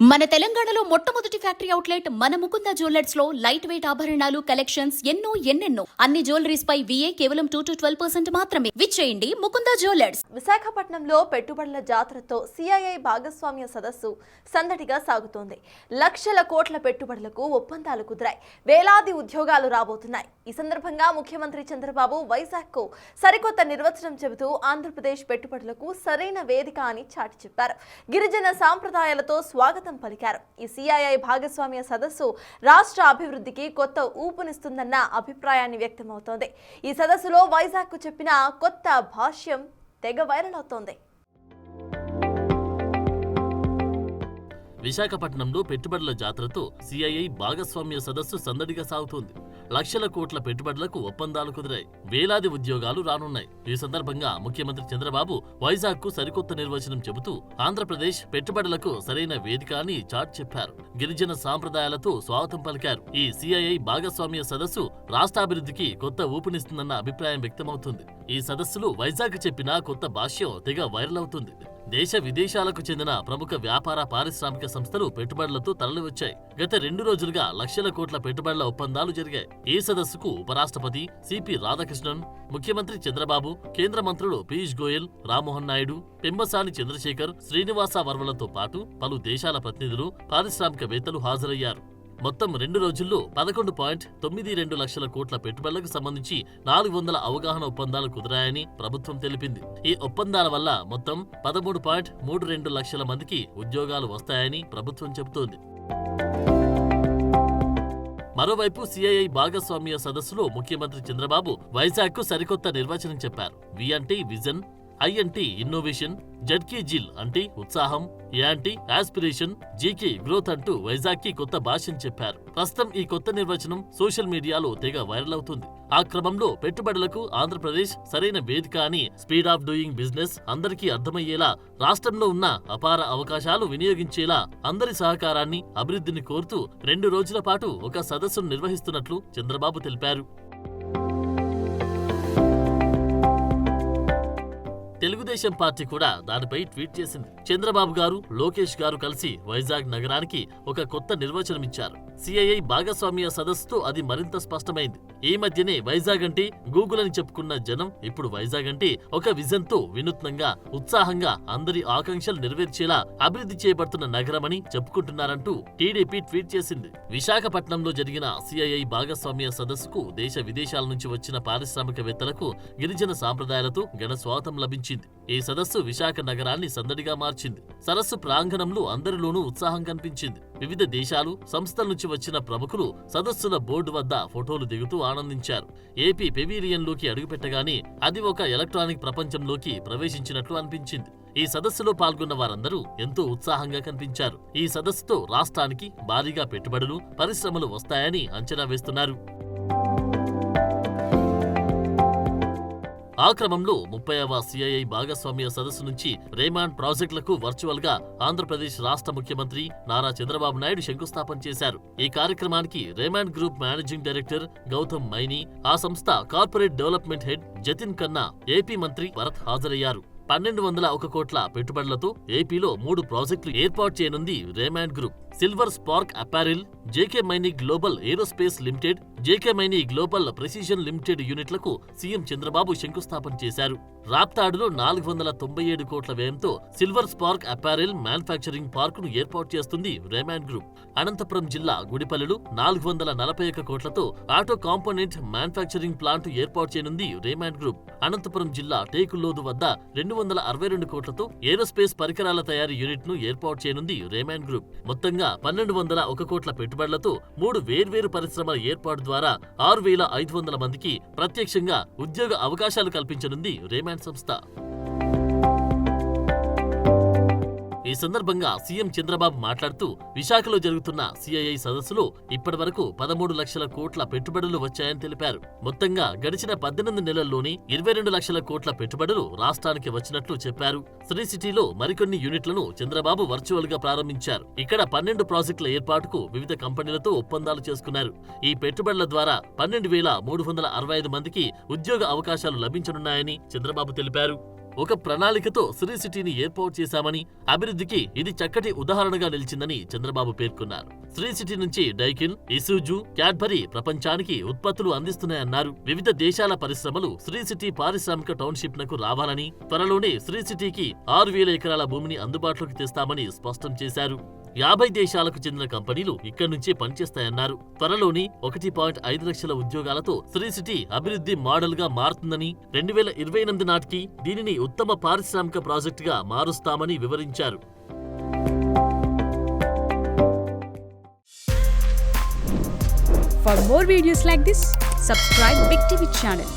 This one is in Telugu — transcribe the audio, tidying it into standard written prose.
మన తెలంగాణలో మొట్టమొదటి ఫ్యాక్టరీ అవుట్లెట్ మన ముకుంద జ్యువెలర్స్ లో లైట్ వెయిట్ ఆభరణాలు కలెక్షన్స్ ఎన్నెన్నో అన్ని జ్యువెలరీస్ పై VA కేవలం 2 to 12% మాత్రమే. విచ్చేయండి ముకుంద జ్యువెలర్స్. విశాఖపట్నంలో పెట్టుబడుల జాతరతో CII భాగస్వామ్య సదస్సు సందడిగా సాగుతోంది. లక్షల కోట్ల పెట్టుబడులకు ఒప్పందాలు కుదిరాయి. వేలాది ఉద్యోగాలు రాబోతున్నాయి. ఈ సందర్భంగా ముఖ్యమంత్రి చంద్రబాబు వైజాగ్కు సరికొత్త నిర్వచనం చెబుతూ ఆంధ్రప్రదేశ్ పెట్టుబడులకు సరైన వేదిక అని చాటి చెప్పారు. గిరిజన సాంప్రదాయాలతో స్వాగతం పలికారు. ఈ CII భాగస్వామ్య సదస్సు రాష్ట్ర అభివృద్ధికి కొత్త ఊపునిస్తుందన్న అభిప్రాయాన్ని వ్యక్తమవుతోంది. ఈ సదస్సులో వైజాగ్కు చెప్పిన కొత్త భాష్యం తెగ వైరల్ అవుతోంది. విశాఖపట్నంలో పెట్టుబడుల జాతరతో CII భాగస్వామ్య సదస్సు సందడిగా సాగుతోంది. లక్షల కోట్ల పెట్టుబడులకు ఒప్పందాలు కుదిరాయి. వేలాది ఉద్యోగాలు రానున్నాయి. ఈ సందర్భంగా ముఖ్యమంత్రి చంద్రబాబు వైజాగ్కు సరికొత్త నిర్వచనం చెబుతూ ఆంధ్రప్రదేశ్ పెట్టుబడులకు సరైన వేదిక అని చాటి చెప్పారు. గిరిజన సాంప్రదాయాలతో స్వాగతం పలికారు. ఈ CII భాగస్వామ్య సదస్సు రాష్ట్రాభివృద్ధికి కొత్త ఊపునిస్తుందన్న అభిప్రాయం వ్యక్తమవుతుంది. ఈ సదస్సులో వైజాగ్ చెప్పిన కొత్త భాష్యం తెగ వైరల్ అవుతుంది. దేశ విదేశాలకు చెందిన ప్రముఖ వ్యాపార పారిశ్రామిక సంస్థలు పెట్టుబడులతో తరలివచ్చాయి. గత 2 రోజులుగా లక్షల కోట్ల పెట్టుబడుల ఒప్పందాలు జరిగాయి. ఈ సదస్సుకు ఉపరాష్ట్రపతి CP రాధాకృష్ణన్, ముఖ్యమంత్రి చంద్రబాబు, కేంద్ర మంత్రులు పీయూష్ గోయల్, రామ్మోహన్ నాయుడు, పెమ్మసాని చంద్రశేఖర్, శ్రీనివాస వర్మలతో పాటు పలు దేశాల ప్రతినిధులు, పారిశ్రామికవేత్తలు హాజరయ్యారు. మొత్తం 2 రోజుల్లో 11.92 లక్షల కోట్ల పెట్టుబడులకు సంబంధించి 400 అవగాహన ఒప్పందాలు కుదిరాయని ప్రభుత్వం తెలిపింది. ఈ ఒప్పందాల వల్ల మొత్తం 13.32 లక్షల మందికి ఉద్యోగాలు వస్తాయని ప్రభుత్వం చెబుతోంది. మరోవైపు CII భాగస్వామ్య సదస్సులో ముఖ్యమంత్రి చంద్రబాబు వైజాగ్కు సరికొత్త నిర్వచనం చెప్పారు. V అంటే విజన్, I అంటే ఇన్నోవేషన్, జడ్కి జిల్ అంటే ఉత్సాహం, A అంటే ఆస్పిరేషన్, Gకి గ్రోత్ అంటూ వైజాగ్కి కొత్త భాష్యం చెప్పారు. ప్రస్తుతం ఈ కొత్త నిర్వచనం సోషల్ మీడియాలో తెగ వైరల్ అవుతుంది. ఆ క్రమంలో పెట్టుబడులకు ఆంధ్రప్రదేశ్ సరైన వేదిక అని, స్పీడ్ ఆఫ్ డూయింగ్ బిజినెస్ అందరికీ అర్థమయ్యేలా, రాష్ట్రంలో ఉన్న అపార అవకాశాలు వినియోగించేలా అందరి సహకారాన్ని, అభివృద్ధిని కోరుతూ 2 రోజుల పాటు ఒక సదస్సును నిర్వహిస్తున్నట్లు చంద్రబాబు తెలిపారు. తెలుగుదేశం పార్టీ కూడా దానిపై ట్వీట్ చేసింది. చంద్రబాబు గారు, లోకేష్ గారు కలిసి వైజాగ్ నగరానికి ఒక కొత్త నిర్వచనమిచ్చారు. CII భాగస్వామ్య సదస్సుతో అది మరింత స్పష్టమైంది. ఈ మధ్యనే వైజాగ్ అంటే గూగుల్ అని చెప్పుకున్న జనం ఇప్పుడు వైజాగ్ అంటే ఒక విజన్ తో వినూత్నంగా, ఉత్సాహంగా అందరి ఆకాంక్షలు నెరవేర్చేలా అభివృద్ధి చేయబడుతున్న నగరమని చెప్పుకుంటున్నారంటూ టీడీపీ ట్వీట్ చేసింది. విశాఖపట్నంలో జరిగిన CII భాగస్వామ్య సదస్సుకు దేశ విదేశాల నుంచి వచ్చిన పారిశ్రామికవేత్తలకు గిరిజన సాంప్రదాయాలతో ఘన స్వాగతం లభించింది. ఈ సదస్సు విశాఖ నగరాన్ని సందడిగా మార్చింది. సదస్సు ప్రాంగణంలో అందరిలోనూ ఉత్సాహం కనిపించింది. వివిధ దేశాలు, సంస్థల నుంచి వచ్చిన ప్రముఖులు సదస్సుల బోర్డు వద్ద ఫోటోలు దిగుతూ ఆనందించారు. ఏపీ పెవిలియన్లోకి అడుగుపెట్టగానే అది ఒక ఎలక్ట్రానిక్ ప్రపంచంలోకి ప్రవేశించినట్లు అనిపించింది. ఈ సదస్సులో పాల్గొన్న వారందరూ ఎంతో ఉత్సాహంగా కనిపించారు. ఈ సదస్సుతో రాష్ట్రానికి భారీగా పెట్టుబడులు, పరిశ్రమలు వస్తాయని అంచనా వేస్తున్నారు. ఆ క్రమంలో 30వ CII భాగస్వామ్య సదస్సు నుంచి రేమాండ్ ప్రాజెక్టులకు వర్చువల్ గా ఆంధ్రప్రదేశ్ రాష్ట్ర ముఖ్యమంత్రి నారా చంద్రబాబు నాయుడు శంకుస్థాపన చేశారు. ఈ కార్యక్రమానికి Raymond group managing director Gautam Maini, ఆ సంస్థ corporate development head Jatin Khanna, AP మంత్రి భరత్ హాజరయ్యారు. 1201 కోట్ల పెట్టుబడులతో ఏపీలో 3 ప్రాజెక్టులు ఏర్పాటు చేయనుంది Raymond group. Silver spark apparel, JK మైనీ global aerospace limited, JK మైనీ global precision limited యూనిట్లకు సీఎం చంద్రబాబు శంకుస్థాపన చేశారు. రాప్తాడులో 497 కోట్ల వ్యయంతో సిల్వర్ స్పార్క్ అపారెల్ మ్యానుఫ్యాక్చరింగ్ పార్కును ఏర్పాటు చేస్తుంది రేమాండ్ గ్రూప్. అనంతపురం జిల్లా గుడిపల్లిలో 441 కోట్లతో ఆటో కాంపోనెంట్ మ్యానుఫ్యాక్చరింగ్ ప్లాంట్ ఏర్పాటు చేయనుంది రేమాండ్ గ్రూప్. అనంతపురం జిల్లా టేకుల్లోదు వద్ద 262 కోట్లతో ఏరోస్పేస్ పరికరాల తయారీ యూనిట్ ను ఏర్పాటు చేయనుంది రేమాండ్ గ్రూప్. మొత్తంగా 1201 కోట్ల పెట్టుబడులతో 3 వేర్వేరు పరిశ్రమల ఏర్పాటు ద్వారా 6500 మందికి ప్రత్యక్షంగా ఉద్యోగ అవకాశాలు కల్పించనుంది రేమాండ్ సంస్థ. ఈ సందర్భంగా సీఎం చంద్రబాబు మాట్లాడుతూ విశాఖలో జరుగుతున్న CII సదస్సులో ఇప్పటివరకు 13 లక్షల కోట్ల పెట్టుబడులు వచ్చాయని తెలిపారు. మొత్తంగా గడిచిన 18 నెలల్లోనే 22 లక్షల కోట్ల పెట్టుబడులు రాష్ట్రానికి వచ్చినట్లు చెప్పారు. శ్రీ సిటీలో మరికొన్ని యూనిట్లను చంద్రబాబు వర్చువల్ గా ప్రారంభించారు. ఇక్కడ 12 ప్రాజెక్టుల ఏర్పాటుకు వివిధ కంపెనీలతో ఒప్పందాలు చేసుకున్నారు. ఈ పెట్టుబడుల ద్వారా 12,365 మందికి ఉద్యోగ అవకాశాలు లభించనున్నాయని చంద్రబాబు తెలిపారు. ఒక ప్రణాళికతో శ్రీ సిటీని ఏర్పాటు చేశామని, అభివృద్ధికి ఇది చక్కటి ఉదాహరణగా నిలిచిందని చంద్రబాబు పేర్కొన్నారు. శ్రీ సిటీ నుంచి డైకిన్, ఇసూజు, క్యాడ్బరీ ప్రపంచానికి ఉత్పత్తులు అందిస్తున్నాయన్నారు. వివిధ దేశాల పరిశ్రమలు శ్రీ సిటీ పారిశ్రామిక టౌన్షిప్ నకు రావాలని, త్వరలోనే శ్రీ సిటీకి 6,000 ఎకరాల భూమిని అందుబాటులోకి తెస్తామని స్పష్టం చేశారు. 50 దేశాలకు చెందిన కంపెనీలు ఇక్కడి నుంచే పనిచేస్తాయన్నారు. త్వరలోని 1.5 లక్షల ఉద్యోగాలతో శ్రీ సిటీ అభివృద్ధి మోడల్ గా మారుతుందని, 2028 నాటికి దీనిని ఉత్తమ పారిశ్రామిక ప్రాజెక్టుగా మారుస్తామని వివరించారు. For more videos like this, subscribe Big TV channel.